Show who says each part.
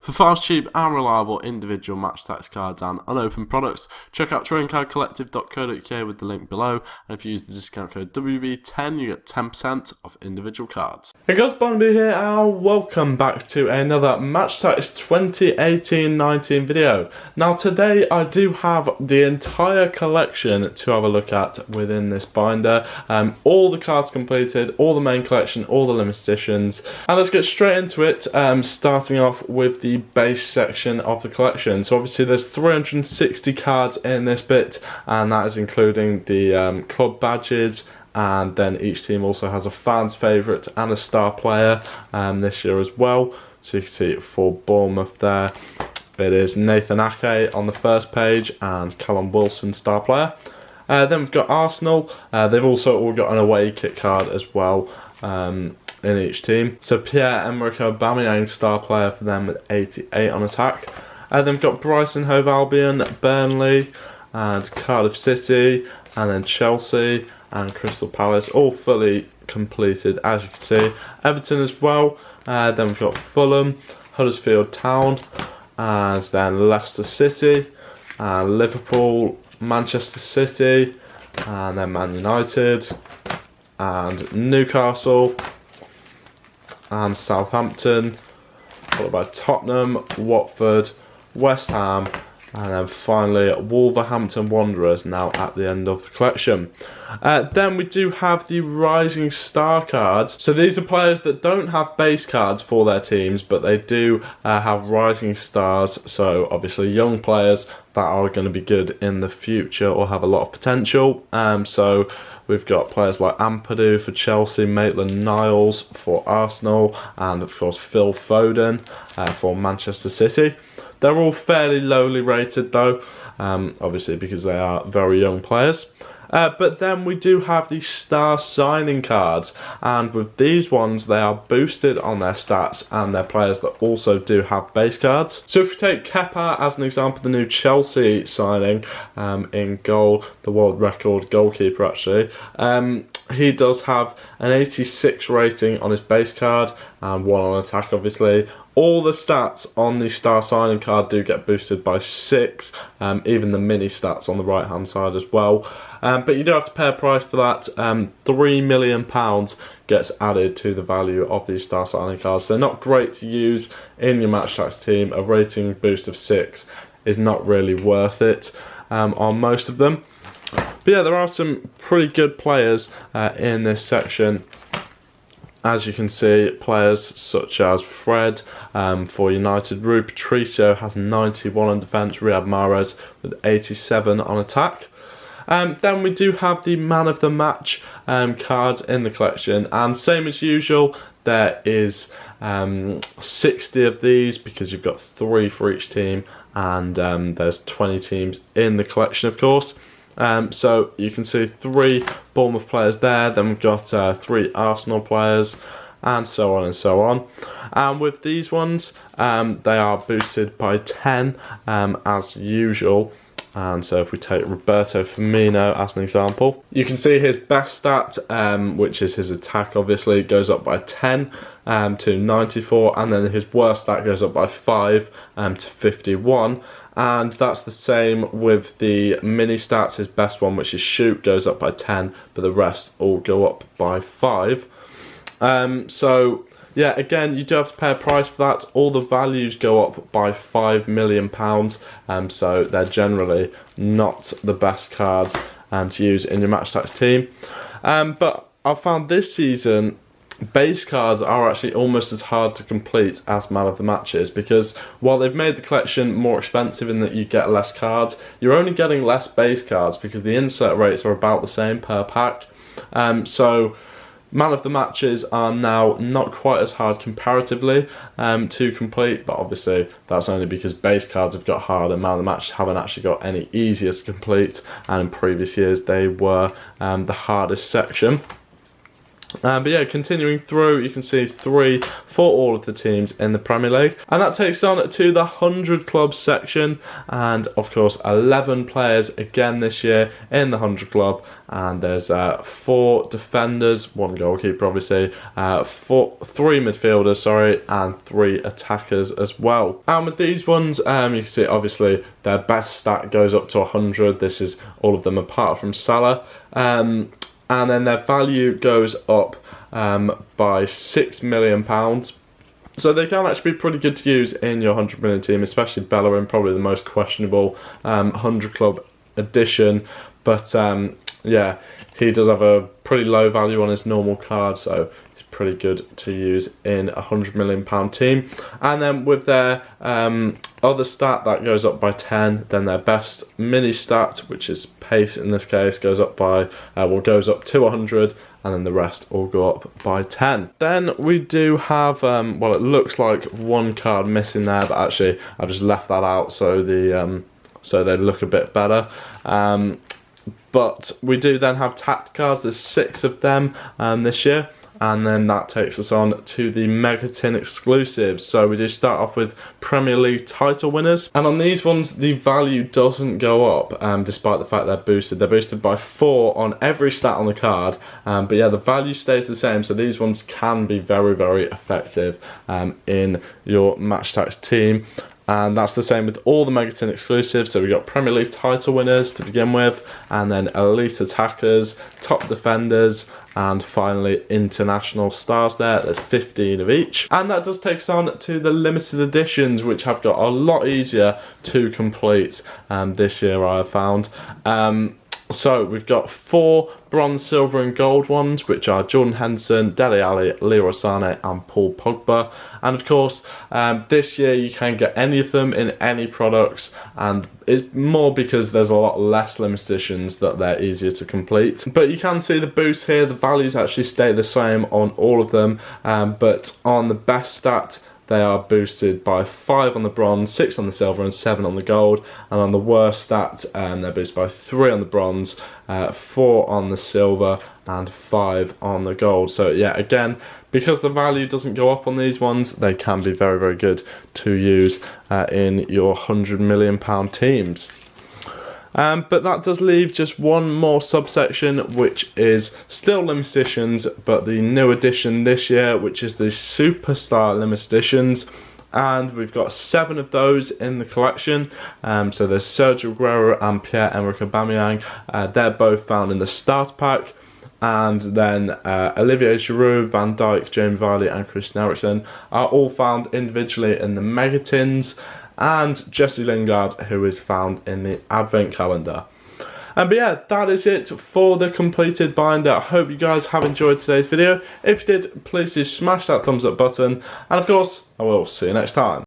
Speaker 1: For fast, cheap and reliable individual match tax cards and unopened products, check out tradingcardcollective.co.uk with the link below, and if you use the discount code WB10 you get 10% off individual cards. Hey guys, Barnaby here and welcome back to another Match Tax 2018-19 video. Now today I do have the entire collection to have a look at within this binder. All the cards completed, all the main collection, all the limited editions, and let's get straight into it, starting off with the base section of the collection. So obviously there's 360 cards in this bit, and that is including the club badges, and then each team also has a fans favourite and a star player this year as well. So you can see for Bournemouth there, it is Nathan Ake on the first page and Callum Wilson, star player. Then we've got Arsenal. They've also all got an away kit card as well in each team. So Pierre-Emerick Aubameyang, star player for them with 88 on attack. Then we've got Brighton Hove Albion, Burnley and Cardiff City, and then Chelsea and Crystal Palace, all fully completed as you can see. Everton as well. Then we've got Fulham, Huddersfield Town, and then Leicester City, Liverpool, Manchester City, and then Man United, and Newcastle, and Southampton, followed by Tottenham, Watford, West Ham, and then finally Wolverhampton Wanderers now at the end of the collection. Then we do have the Rising Star cards. So these are players that don't have base cards for their teams, but they do have Rising Stars, so obviously young players that are going to be good in the future or have a lot of potential. So we've got players like Ampadu for Chelsea, Maitland-Niles for Arsenal, and of course Phil Foden for Manchester City. They're all fairly lowly rated though, obviously because they are very young players. But then we do have the star signing cards, and with these ones they are boosted on their stats, and they're players that also do have base cards. So if we take Kepa as an example, the new Chelsea signing in goal, the world record goalkeeper actually, he does have an 86 rating on his base card and 1 on attack obviously. All the stats on the star signing card do get boosted by 6, even the mini stats on the right hand side as well. But you do have to pay a price for that. £3 million gets added to the value of these star signing cards. So not great to use in your Match Tax team. A rating boost of 6 is not really worth it on most of them. But yeah, there are some pretty good players in this section. As you can see, players such as Fred for United, Rui Patricio has 91 on defence, Riyad Mahrez with 87 on attack. Then we do have the Man of the Match cards in the collection, and same as usual, there is 60 of these because you've got 3 for each team, and there's 20 teams in the collection of course. So you can see 3 Bournemouth players there, then we've got 3 Arsenal players, and so on and so on. And with these ones, they are boosted by 10 as usual. And so if we take Roberto Firmino as an example, you can see his best stat, which is his attack obviously, goes up by 10 to 94, and then his worst stat goes up by 5 to 51. And that's the same with the mini stats. His best one, which is shoot, goes up by 10, but the rest all go up by 5. So yeah, again, you do have to pay a price for that. All the values go up by £5 million, so they're generally not the best cards to use in your Match Tax team. But I found this season base cards are actually almost as hard to complete as Man of the Matches, because while they've made the collection more expensive in that you get less cards, you're only getting less base cards because the insert rates are about the same per pack. So Man of the Matches are now not quite as hard comparatively to complete, but obviously that's only because base cards have got harder. Man of the Matches haven't actually got any easier to complete, and in previous years they were the hardest section. But yeah, continuing through, you can see 3 for all of the teams in the Premier League. And that takes on to the 100 clubs section. And of course, 11 players again this year in the 100 club. And there's 4 defenders, 1 goalkeeper obviously, 3 midfielders, sorry, and 3 attackers as well. And with these ones, you can see obviously their best stat goes up to 100. This is all of them apart from Salah. And then their value goes up by £6 million. So they can actually be pretty good to use in your 100 million team, especially Bellerin, probably the most questionable 100 club addition. But yeah, he does have a pretty low value on his normal card, so it's pretty good to use in a £100 million team. And then with their other stat, that goes up by 10. Then their best mini stat, which is pace in this case, goes up by goes up to 100, and then the rest all go up by 10. Then we do have well, it looks like 1 card missing there, but actually I've just left that out so so they look a bit better. But we do then have tapped cards. There's 6 of them this year. And then that takes us on to the Mega Tin exclusives. So we do start off with Premier League title winners. And on these ones, the value doesn't go up, despite the fact they're boosted. They're boosted by 4 on every stat on the card. But yeah, the value stays the same. So these ones can be very, very effective in your Match Attax team. And that's the same with all the Mega Tin exclusives. So we got Premier League title winners to begin with, and then elite attackers, top defenders, and finally international stars there. There's 15 of each. And that does take us on to the limited editions, which have got a lot easier to complete this year, I have found. So we've got 4 bronze, silver and gold ones, which are Jordan Henderson, Dele Alli, Leroy Sané and Paul Pogba. And of course, this year you can get any of them in any products, and it's more because there's a lot less limited editions that they're easier to complete. But you can see the boost here, the values actually stay the same on all of them, but on the best stat, they are boosted by 5 on the bronze, 6 on the silver and 7 on the gold. And on the worst stat, they're boosted by 3 on the bronze, 4 on the silver and 5 on the gold. So yeah, again, because the value doesn't go up on these ones, they can be very, very good to use in your £100 million teams. But that does leave just one more subsection, which is still limited editions, but the new edition this year, which is the Superstar limited editions. And we've got 7 of those in the collection. So there's Sergio Aguero and Pierre-Emerick Aubameyang. They're both found in the starter pack. And then Olivier Giroud, Van Dijk, Jamie Vardy and Christian Eriksen are all found individually in the Mega Tins. And Jesse Lingard, who is found in the Advent calendar. But yeah, that is it for the completed binder. I hope you guys have enjoyed today's video. If you did, please do smash that thumbs up button. And of course, I will see you next time.